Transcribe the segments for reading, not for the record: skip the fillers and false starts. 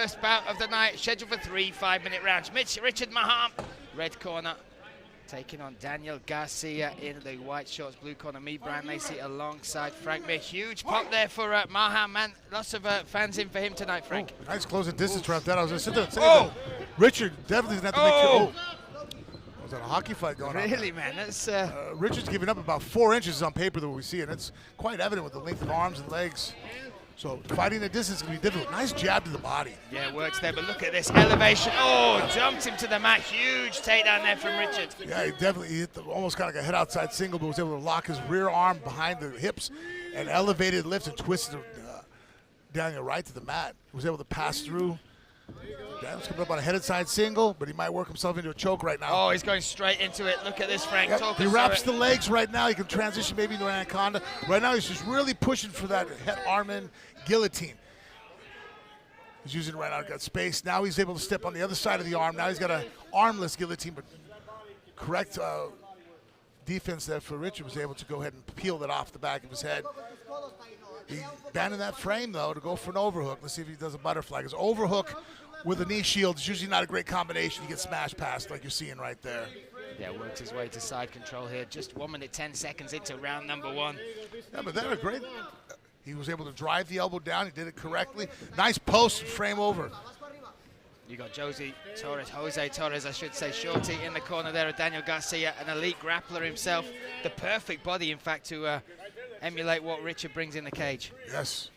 first bout of the night, scheduled for 3 5-minute rounds. Richard Mahan, red corner, taking on Daniel Garcia in the white shorts, blue corner. Me, Brian Lacey, alongside Frank Mir. Huge pop there for Mahan, man. Lots of fans in for him tonight, Frank. Ooh, nice closing distance right there. I was going to sit there. Richard definitely going to have to make sure. Was that a hockey fight going on? Really, man? That's Richard's giving up about 4 inches on paper that we see, and it's quite evident with the length of arms and legs. So fighting the distance can be difficult. Nice jab to the body. Yeah, it works there, but look at this elevation. Oh, dumped him to the mat. Huge takedown there from Richard. Yeah, he definitely hit almost kind of like a head outside single, but was able to lock his rear arm behind the hips and elevated, lift, and twisted Daniel right to the mat. He was able to pass through. Daniel's coming up on a head inside single, but he might work himself into a choke right now. Oh, he's going straight into it. Look at this, Frank. Yep. He wraps the legs right now. He can transition maybe into an anaconda. Right now, he's just really pushing for that head arm in guillotine. He's using it right now. Got space. Now he's able to step on the other side of the arm. Now he's got an armless guillotine, but correct defense there for Richard was able to go ahead and peel that off the back of his head. He abandoned that frame, though, to go for an overhook. Let's see if he does a butterfly. His overhook with a knee shield is usually not a great combination. You get smashed past like you're seeing right there. Yeah, works his way to side control here. Just 1 minute, 10 seconds into round number 1. Yeah, but they're great. He was able to drive the elbow down. He did it correctly. Nice post and frame over. You got Jose Torres, I should say, shorty in the corner there of Daniel Garcia, an elite grappler himself. The perfect body, in fact, to emulate what Richard brings in the cage. Yes.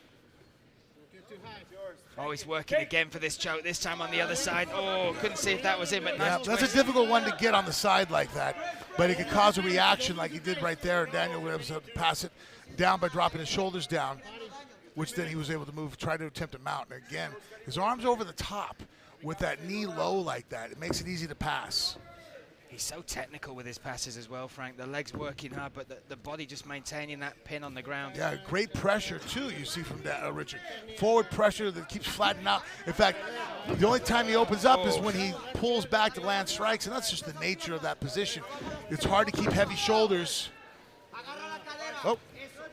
Oh, he's working again for this choke, this time on the other side. Oh, couldn't see if that was it, but nice that's a difficult one to get on the side like that, but it could cause a reaction like he did right there. Daniel was able to pass it down by dropping his shoulders down, which then he was able to move, try to attempt to mount. And again, his arms over the top with that knee low like that. It makes it easy to pass. He's so technical with his passes as well, Frank. The legs working hard, but the body just maintaining that pin on the ground. Yeah, great pressure, too, you see from Richard. Forward pressure that keeps flattening out. In fact, the only time he opens up is when he pulls back to land strikes, and that's just the nature of that position. It's hard to keep heavy shoulders. Oh,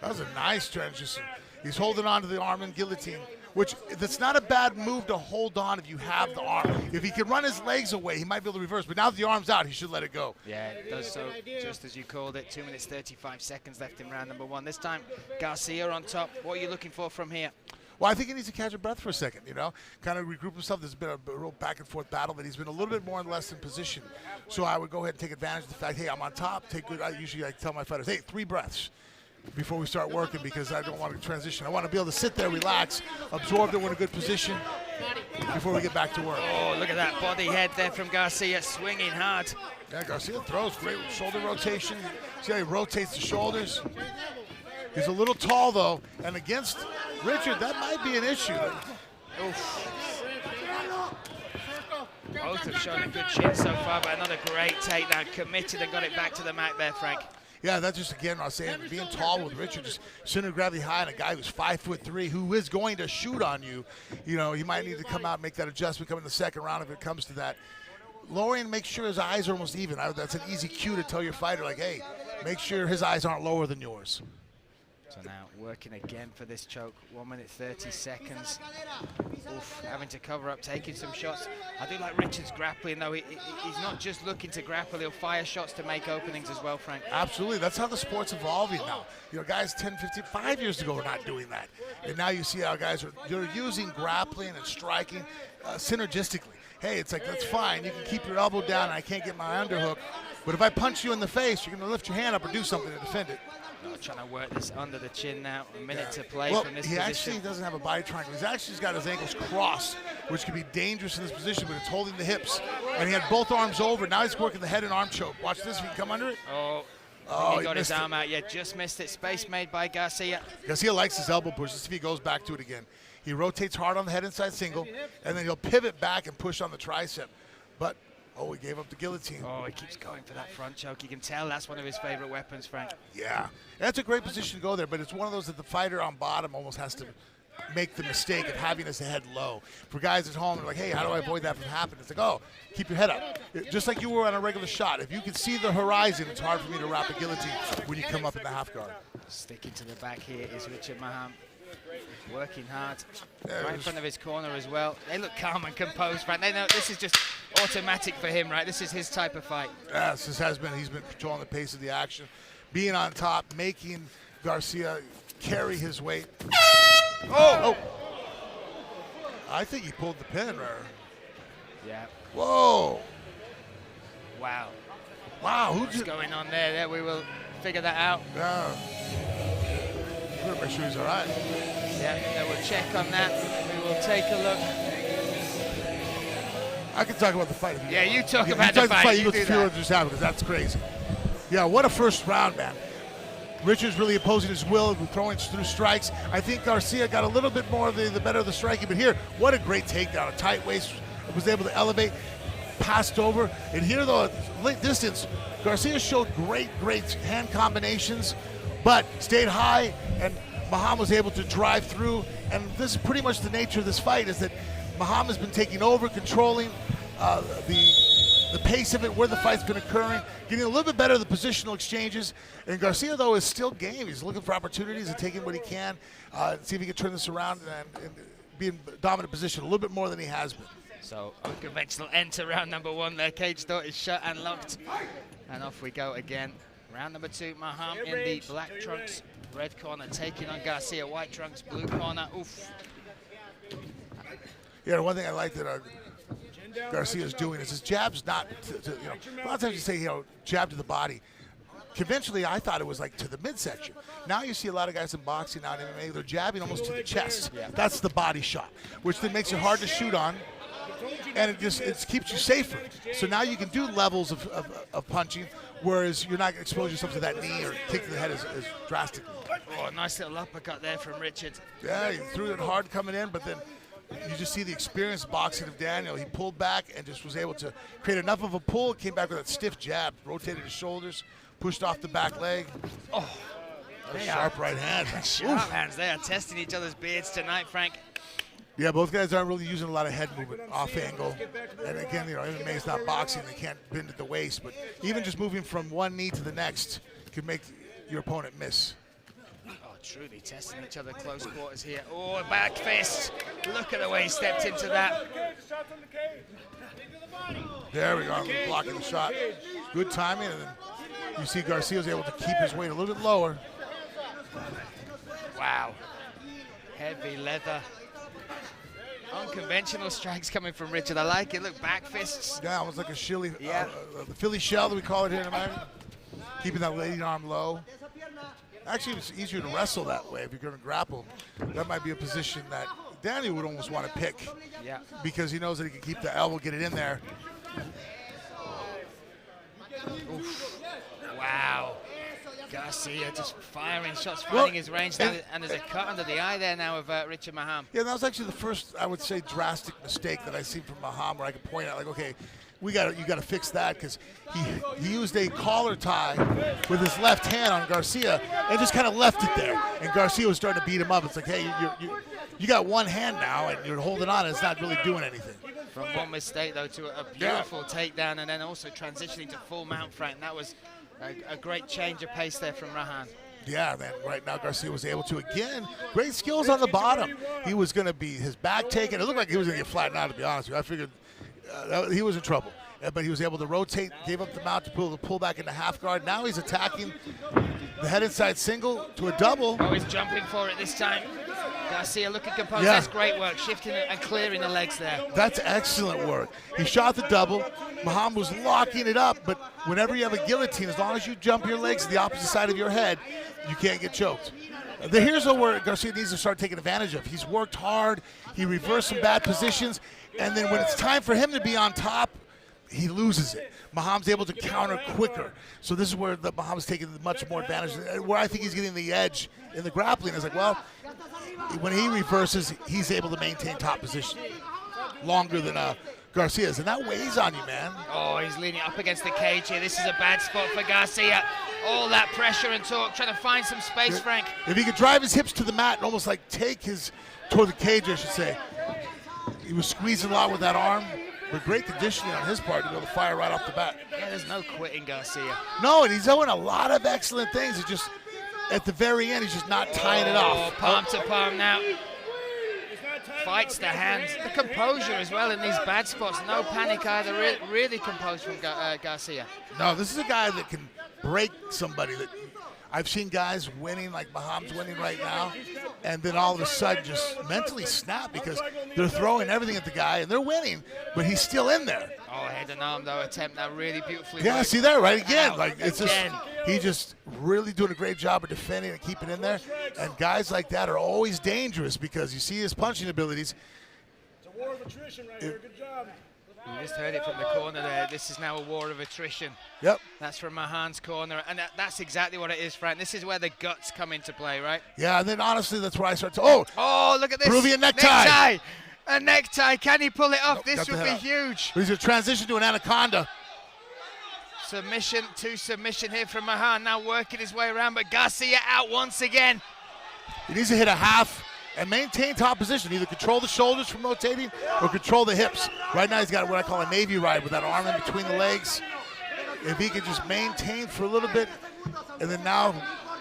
that was a nice transition. He's holding on to the arm and guillotine, which that's not a bad move to hold on if you have the arm. If he can run his legs away, he might be able to reverse. But now that the arm's out, he should let it go. Yeah, it does so, just as you called it. 2 minutes, 35 seconds left in round number 1. This time, Garcia on top. What are you looking for from here? Well, I think he needs to catch a breath for a second, you know, kind of regroup himself. There's been a real back and forth battle, but he's been a little bit more or less in position. So I would go ahead and take advantage of the fact, hey, I'm on top. Usually I tell my fighters, hey, 3 breaths before we start working, because I don't want to transition. I want to be able to sit there, relax, absorb that we're in a good position before we get back to work. Oh, look at that body head there from Garcia, swinging hard. Yeah, Garcia throws great shoulder rotation. See how he rotates the shoulders. He's a little tall, though, and against Richard, that might be an issue. Oof. Both have shown a good chin so far, but another great takedown. Committed and got it back to the mat there, Frank. Yeah, that's just, again, I was saying, being tall with Richard, just center of gravity high, and a guy who's 5'3", who is going to shoot on you. You know, he might need to come out and make that adjustment, come in the second round if it comes to that. Lowering, make sure his eyes are almost even. That's an easy cue to tell your fighter, like, hey, make sure his eyes aren't lower than yours. So now working again for this choke, 1 minute 30 seconds. Oof, having to cover up, taking some shots. I do like Richard's grappling, though. He's not just looking to grapple, he'll fire shots to make openings as well, Frank. Absolutely, that's how the sport's evolving now. You know, guys 10, 15, 5 years ago were not doing that. And now you see how guys they're using grappling and striking synergistically. Hey, it's like, that's fine, you can keep your elbow down and I can't get my underhook. But if I punch you in the face, you're gonna lift your hand up or do something to defend it. Trying to work this under the chin now. A minute to play well, from this position. position. He actually doesn't have a body triangle. He's actually got his ankles crossed, which can be dangerous in this position, but it's holding the hips. And he had both arms over. Now he's working the head and arm choke. Watch this, if he can come under it. He got his arm out. Yeah, just missed it. Space made by Garcia. Garcia likes his elbow push. Let's see if he goes back to it again. He rotates hard on the head inside single, and then he'll pivot back and push on the tricep. But oh, he gave up the guillotine. Oh, he keeps going for that front choke. You can tell that's one of his favorite weapons, Frank. Yeah, that's a great position to go there, but it's one of those that the fighter on bottom almost has to make the mistake of having his head low. For guys at home, they're like, hey, how do I avoid that from happening? It's like, oh, keep your head up. Just like you were on a regular shot. If you can see the horizon, it's hard for me to wrap a guillotine when you come up in the half guard. Sticking to the back here is Richard Mahan. Working hard, right in front of his corner as well. They look calm and composed, Frank. They know this is just automatic for him, right? This is his type of fight. Yes, this has been. He's been controlling the pace of the action, being on top, making Garcia carry his weight. Oh! I think he pulled the pin, or... Yeah. Whoa! Wow. Wow, What's going on there? There, we will figure that out. Yeah. We're gonna make sure he's all right. Yeah, we'll check on that. We will take a look. I can talk about the fight. Yeah, you talk about the fight. You go to feel just happened, because that's crazy. Yeah, what a first round, man. Richards really opposing his will, throwing through strikes. I think Garcia got a little bit more of the better of the striking, but here, what a great takedown. A tight waist, was able to elevate, passed over. And here, though, at late distance, Garcia showed great hand combinations, but stayed high, and Mahan was able to drive through. And this is pretty much the nature of this fight, is that Mahan has been taking over, controlling the pace of it, where the fight's been occurring, getting a little bit better at the positional exchanges. And Garcia, though, is still game. He's looking for opportunities and taking what he can, see if he can turn this around and be in dominant position a little bit more than he has been. So unconventional end to round number one there. Cage door is shut and locked. And off we go again. Round number two, Mahan in the black trunks, red corner, taking on Garcia, white trunks, blue corner. Oof. Yeah, one thing I like that Garcia's doing is his jab's not, a lot of times you say, jab to the body. Conventionally, I thought it was like to the midsection. Now you see a lot of guys in boxing now in MMA, they're jabbing almost to the chest. Yeah. That's the body shot, which then makes it hard to shoot on, and it keeps you safer. So now you can do levels of punching, whereas you're not exposing yourself to that knee or kick to the head as drastically. Oh, nice little uppercut there from Richard. Yeah, he threw it hard coming in, but then you just see the experienced boxing of Daniel. He pulled back and just was able to create enough of a pull, came back with that stiff jab, rotated his shoulders, pushed off the back leg. Oh, a sharp right hand. Sharp hands. They are testing each other's beards tonight, Frank. Yeah, both guys aren't really using a lot of head movement, off angle. And again, MMA is not boxing. They can't bend at the waist. But even just moving from one knee to the next can make your opponent miss. Oh, truly testing each other close quarters here. Oh, back fist. Look at the way he stepped into that. There we go, blocking the shot. Good timing, and then you see Garcia was able to keep his weight a little bit lower. Wow. Heavy leather. Unconventional strikes coming from Richard. I like it. Look, back fists. Yeah, almost like a shilly, the Philly shell that we call it here in America. Keeping that leading arm low. Actually, it's easier to wrestle that way if you're going to grapple. That might be a position that Danny would almost want to pick. Yeah. Because he knows that he can keep the elbow, get it in there. Oof. Wow. Garcia just firing shots, finding his range, and there's a cut under the eye there now of Richard Mahan. Yeah, that was actually the first, I would say, drastic mistake that I see from Mahan, where I could point out, like, okay, you got to fix that, because he used a collar tie with his left hand on Garcia and just kind of left it there. And Garcia was starting to beat him up. It's like, hey, you got one hand now, and you're holding on, and it's not really doing anything. From one mistake, though, to a beautiful takedown, and then also transitioning to full mount, Frank. That was a great change of pace there from Mahan. Yeah, man, right now Garcia was able to, again, great skills on the bottom. He was going to be his back taken. It looked like he was going to get flattened out, to be honest with you. I figured he was in trouble. But he was able to rotate, gave up the mount to pull back into half guard. Now he's attacking the head inside single to a double. Oh, he's jumping for it this time. Garcia looking composed. Yeah. That's great work, shifting and clearing the legs there. That's excellent work. He shot the double. Mahan was locking it up, but whenever you have a guillotine, as long as you jump your legs to the opposite side of your head, you can't get choked. Here's where Garcia needs to start taking advantage of. He's worked hard. He reversed some bad positions, and then when it's time for him to be on top, he loses it. Mahan's able to counter quicker. So this is where Mahan's taking much more advantage. Where I think he's getting the edge in the grappling is like, well, when he reverses, he's able to maintain top position longer than Garcia's, and that weighs on you, man. Oh, he's leaning up against the cage here. This is a bad spot for Garcia. All that pressure and torque, trying to find some space, Frank. If he could drive his hips to the mat and almost like take his, toward the cage, I should say. He was squeezing a lot with that arm. But great conditioning on his part to be able to fire right off the bat. Yeah, there's no quitting Garcia. No, and he's doing a lot of excellent things. It's just at the very end, he's just not tying it off. Palm to palm now. Fights the hands. The composure as well in these bad spots. No panic either. Really composed from Garcia. No, this is a guy that can break somebody. That I've seen guys winning, like Mahan's winning right now, and then all of a sudden just mentally snap because they're throwing everything at the guy and they're winning, but he's still in there. Oh, head and arm though attempt now really beautifully. Yeah, worked. see there, right again. Like it's again. just he just really doing a great job of defending and keeping in there. And guys like that are always dangerous because you see his punching abilities. It's a war of attrition right here. Good job. You just heard it from the corner there. This is now a war of attrition. Yep. That's from Mahan's corner, and that's exactly what it is, Frank. This is where the guts come into play, right? Yeah, and then honestly, that's where I start to. Oh, look at this. Peruvian necktie. A necktie. Can he pull it off? Nope, this would be huge. But he's going to transition to an anaconda. Submission to submission here from Mahan. Now working his way around, but Garcia out once again. He needs to hit a half and maintain top position. Either control the shoulders from rotating or control the hips. Right now he's got what I call a Navy ride with that arm in between the legs. If he can just maintain for a little bit, and then now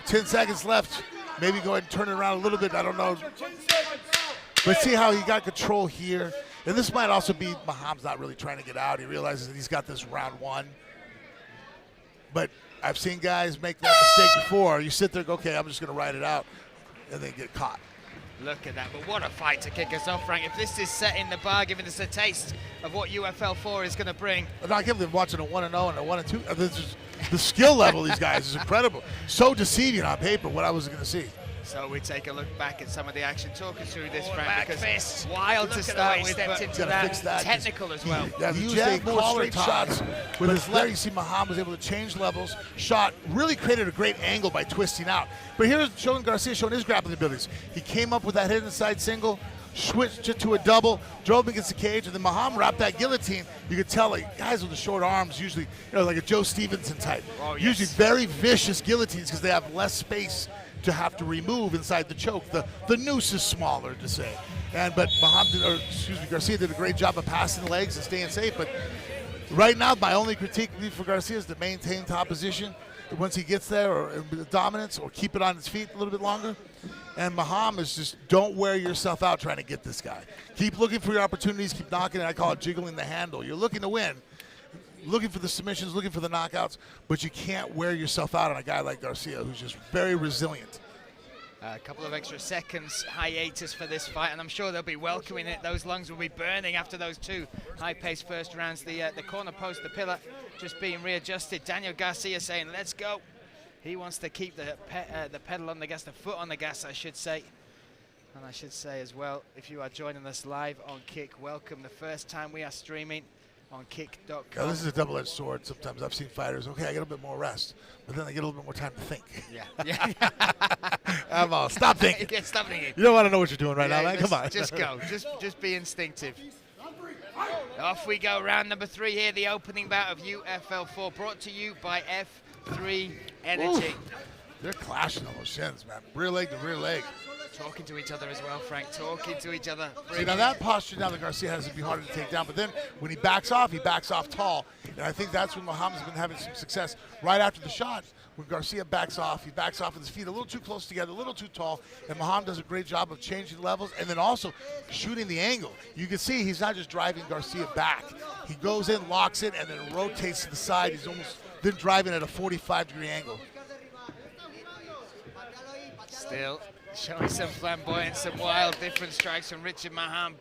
10 seconds left, maybe go ahead and turn it around a little bit. I don't know. But see how he got control here. And this might also be Mahan's not really trying to get out. He realizes that he's got this round one. But I've seen guys make that mistake before. You sit there and go, okay, I'm just going to ride it out, and then get caught. Look at that, but what a fight to kick us off, Frank. If this is setting the bar, giving us a taste of what UFL 4 is going to bring. No, I can't believe watching a 1-0 and a 1-2. The skill level of these guys is incredible. So deceiving on paper what I was going to see. So we take a look back at some of the action. Talk us through this, Frank, back because fist. wild to start with, stepped but into that. technical as well. Yeah, he used jab, more collar straight shots with his left. You see Mahan was able to change levels, shot, really created a great angle by twisting out. But here's Garcia showing his grappling abilities. He came up with that hidden side single, switched it to a double, drove him against the cage, and then Mahan wrapped that guillotine. You could tell, like, guys with the short arms, usually, like a Joe Stevenson type, usually very vicious guillotines because they have less space to have to remove inside the choke. The noose is smaller, to say. But Garcia did a great job of passing the legs and staying safe. But right now, my only critique for Garcia is to maintain top position once he gets there, or dominance, or keep it on his feet a little bit longer. And Mahan is just, don't wear yourself out trying to get this guy. Keep looking for your opportunities, keep knocking, and I call it jiggling the handle. You're looking to win, looking for the submissions, looking for the knockouts, but you can't wear yourself out on a guy like Garcia, who's just very resilient. A couple of extra seconds hiatus for this fight, and I'm sure they'll be welcoming it. Those lungs will be burning after those two high-paced first rounds. The corner post, the pillar, just being readjusted. Daniel Garcia saying, let's go. He wants to keep the pedal on the gas, the foot on the gas, I should say. And I should say as well, if you are joining us live on Kick, welcome. The first time we are streaming on kick.com. Yeah, this is a double-edged sword. Sometimes I've seen fighters, okay, I get a bit more rest, but then I get a little bit more time to think. Yeah. Stop thinking. Yeah, stop thinking. You don't want to know what you're doing right now, man. Come on. Just go. Just be instinctive. Off we go. Round number 3 here. The opening bout of UFL 4, brought to you by F3 Energy. Oof. They're clashing on those shins, man. Rear leg to rear leg. Talking to each other as well, Frank. Talking to each other. See, now that posture now that Garcia has to be harder to take down. But then when he backs off tall. And I think that's when Muhammad's been having some success. Right after the shot, when Garcia backs off, he backs off with his feet a little too close together, a little too tall. And Muhammad does a great job of changing levels and then also shooting the angle. You can see he's not just driving Garcia back. He goes in, locks it, and then rotates to the side. He's almost then driving at a 45-degree angle. Still showing some flamboyance, some wild different strikes from Richard Mahan.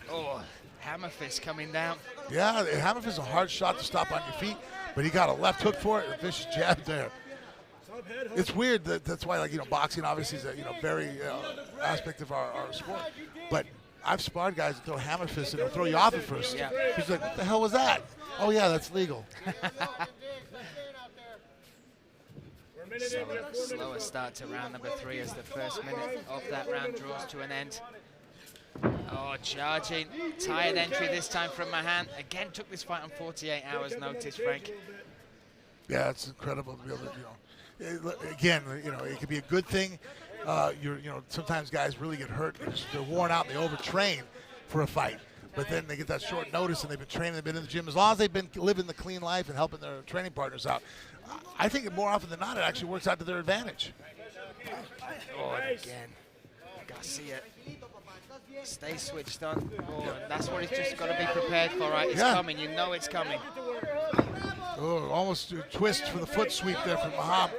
Oh, hammer fist coming down. Yeah, the hammer fist is a hard shot to stop on your feet, but he got a left hook for it, a vicious jab there. It's weird that's why, boxing obviously is a very aspect of our sport. But I've sparred guys that throw hammer fists and they'll throw you off at first. Yeah. He's like, what the hell was that? Oh yeah, that's legal. Slower start to round number 3 as the first minute of that round draws to an end. Oh, charging. Tired entry this time from Mahan. Again, took this fight on 48 hours notice, Frank. Yeah, it's incredible to be able to, again, it could be a good thing. Sometimes guys really get hurt. They're worn out and they overtrain for a fight. but then they get that short notice and they've been training, they've been in the gym. As long as they've been living the clean life and helping their training partners out, I think more often than not it actually works out to their advantage. Oh, and again, Garcia stays switched on. Oh, and that's what he's just got to be prepared for, right? It's coming, you know it's coming. Oh, almost a twist for the foot sweep there from Mahan.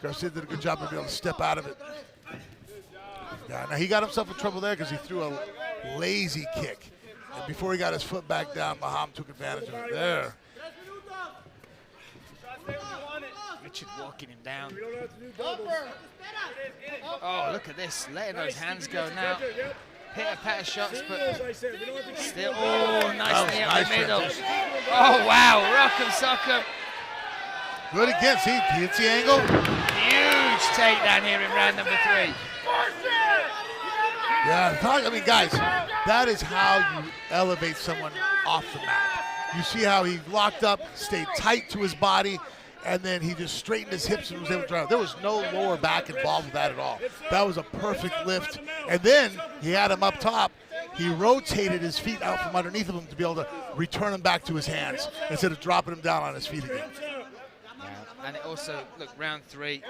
Garcia did a good job of being able to step out of it. Yeah, now he got himself in trouble there because he threw a lazy kick. And before he got his foot back down, Mahan took advantage of it there. Richard walking him down. Oh, look at this, letting those hands go now. Pitter-patter shots, but still, oh, nicely up the middle. Oh, wow, rock'em sock'em. Good again, see, he hits the angle. Huge takedown here in round number 3. Yeah, I mean, guys, that is how you elevate someone off the mat. You see how he locked up, stayed tight to his body, and then he just straightened his hips and was able to drive. There was no lower back involved with that at all. That was a perfect lift. And then he had him up top. He rotated his feet out from underneath of him to be able to return him back to his hands instead of dropping him down on his feet again. And it also, look, round 3.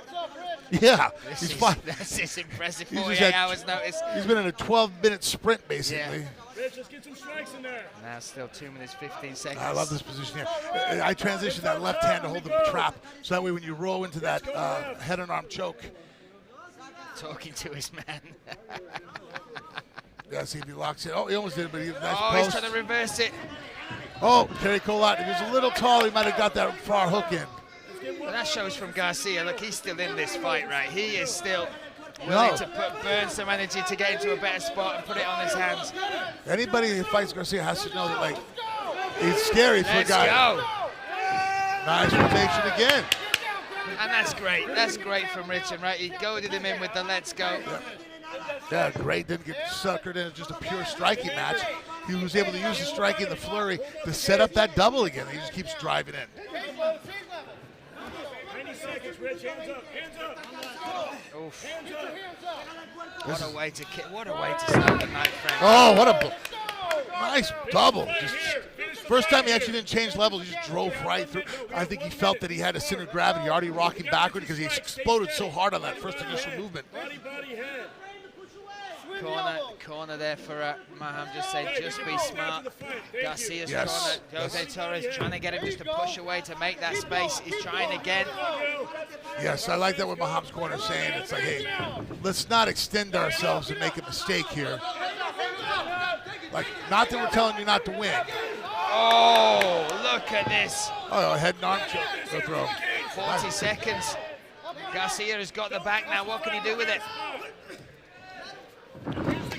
Yeah, This is impressive. 48 hours notice. He's been in a 12-minute sprint, basically. Yeah. Rich, let's get some strikes in there. Now still 2 minutes, 15 seconds. I love this position here. I transitioned that left hand to hold the trap, so that way when you roll into that head and arm choke. Talking to his man. Yeah, see if he locks it. Oh, he almost did it, but he's nice Oh, post. he's trying to reverse it. Oh, Kerry Colot, if he was a little tall, he might have got that far hook in. Well, that shows from Garcia. Look, he's still in this fight, right? He is still willing to burn some energy to get into a better spot and put it on his hands. Anybody who fights Garcia has to know that, like, he's scary for a guy. Let's go. Nice rotation again. And that's great. That's great from Richard, right? He goaded him in with the let's go. Yeah, great. Didn't get suckered in. It's just a pure striking match. He was able to use the striking, the flurry, to set up that double again. He just keeps driving in. 90 seconds, Rich. Hands up. Hands up. Oof. Hands up. What a way to kick. What a way to start the night, Frank. Oh, what a nice double. Just first time he actually didn't change levels. He just drove right through. I think he felt that he had a center of gravity already rocking backward because he exploded so hard on that first initial movement. Body, head. Corner there for Mahan, just saying, just be smart. Garcia's corner, Jose Torres trying to get him just to push away to make that space. He's trying again. Yes, I like that what Maham's corner is saying. It's like, hey, let's not extend ourselves and make a mistake here. Like, not that we're telling you not to win. Oh, look at this. Oh, head and arm choke, throw. 40 seconds. Garcia has got the back now. What can he do with it?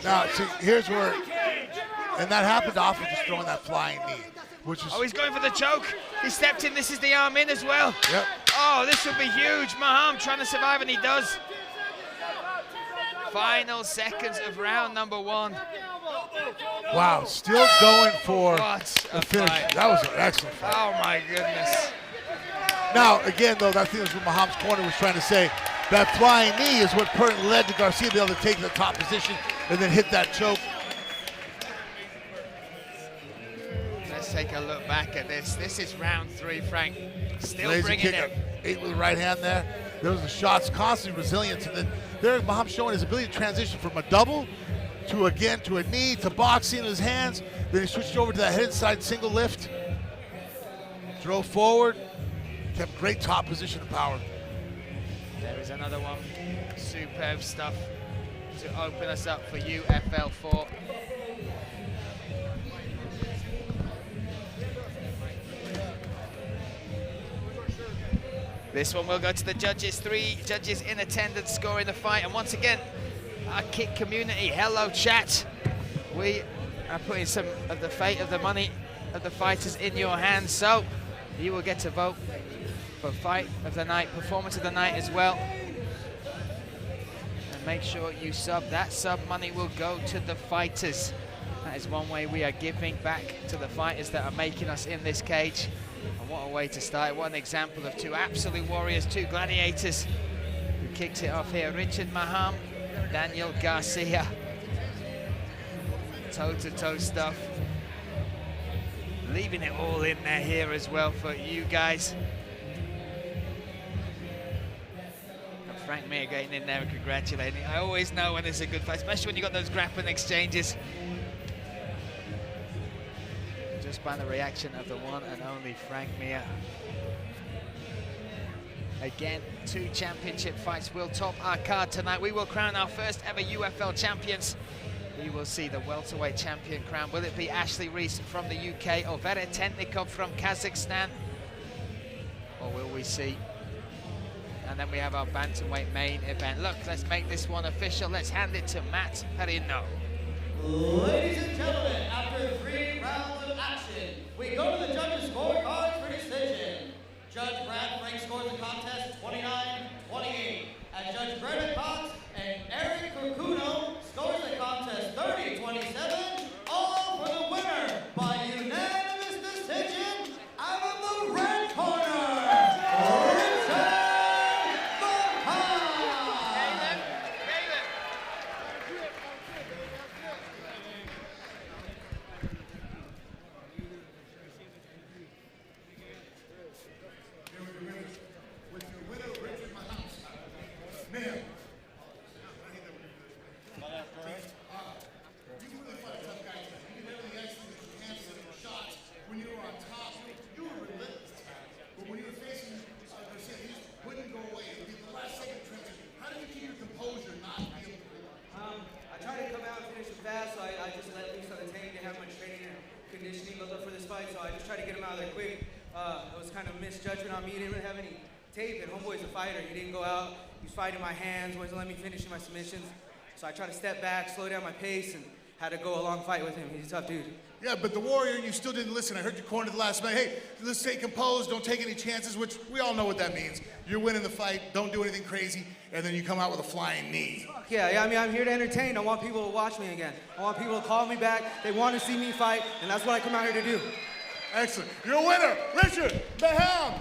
Now, see, here's where, and that happened off of just throwing that flying knee, which is. Oh, he's going for the choke. He stepped in. This is the arm in as well. Yep. Oh, this would be huge. Mahan trying to survive, and he does. Final seconds of round number 1. Wow, still going for What a the finish. fight. That was an excellent fight. Oh, my goodness. Now, again, though, that thing is what Maham's corner was trying to say. That flying knee is what led to Garcia being able to take the top position and then hit that choke. Let's take a look back at this. This is round 3, Frank. Still Lazy bringing kick, it. 8 with the right hand there. There was the shots, constant resilience, and then there Maham's showing his ability to transition from a double to a knee to boxing in his hands. Then he switched over to that head side single lift. Drove forward, kept great top position and power. There is another one. Superb stuff to open us up for UFL 4. This one will go to the judges. 3 judges in attendance scoring the fight. And once again, our kick community, hello chat. We are putting some of the fate of the money of the fighters in your hands. So you will get to vote for fight of the night, performance of the night as well. And make sure you sub. That sub money will go to the fighters. That is one way we are giving back to the fighters that are making us in this cage. And what a way to start. What an example of 2 absolute warriors, 2 gladiators who kicked it off here. Richard Mahan, Daniel Garcia. Toe-to-toe stuff. leaving it all in there here as well for you guys. And Frank Mir getting in there and congratulating. I always know when it's a good fight, especially when you got those grappling exchanges. Just by the reaction of the one and only Frank Mir. Again, 2 championship fights will top our card tonight. We will crown our first ever UFL champions. We will see the welterweight champion crown. Will it be Ashley Reese from the UK or Vera Tentnikov from Kazakhstan? Or will we see? And then we have our bantamweight main event. Look, let's make this one official. Let's hand it to Matt Perino. Ladies and gentlemen, after 3 rounds of action, we go to the judges' scorecards for decision. Judge Brad Frank scores the contest 29-28. And Judge Greta Cox and Eric Kukuno scores the contest 30-27. All for the winner by unanimous decision out of the red corner, Richard Mahan. Fast, so I just let loose on the tank. They have my training and conditioning built up for this fight, so I just tried to get him out of there quick. It was kind of misjudgment on me. He didn't really have any tape, and Homeboy's a fighter. He didn't go out. He was fighting my hands, wasn't letting me finish my submissions. So I tried to step back, slow down my pace, and had to go a long fight with him. He's a tough dude. Yeah, but the Warrior, you still didn't listen. I heard you cornered the last minute. Hey, let's stay composed, don't take any chances, which we all know what that means. You're winning the fight, don't do anything crazy, and then you come out with a flying knee. Fuck yeah, I mean, I'm here to entertain. I want people to watch me again. I want people to call me back. They want to see me fight, and that's what I come out here to do. Excellent. You're a winner, Richard Mahan.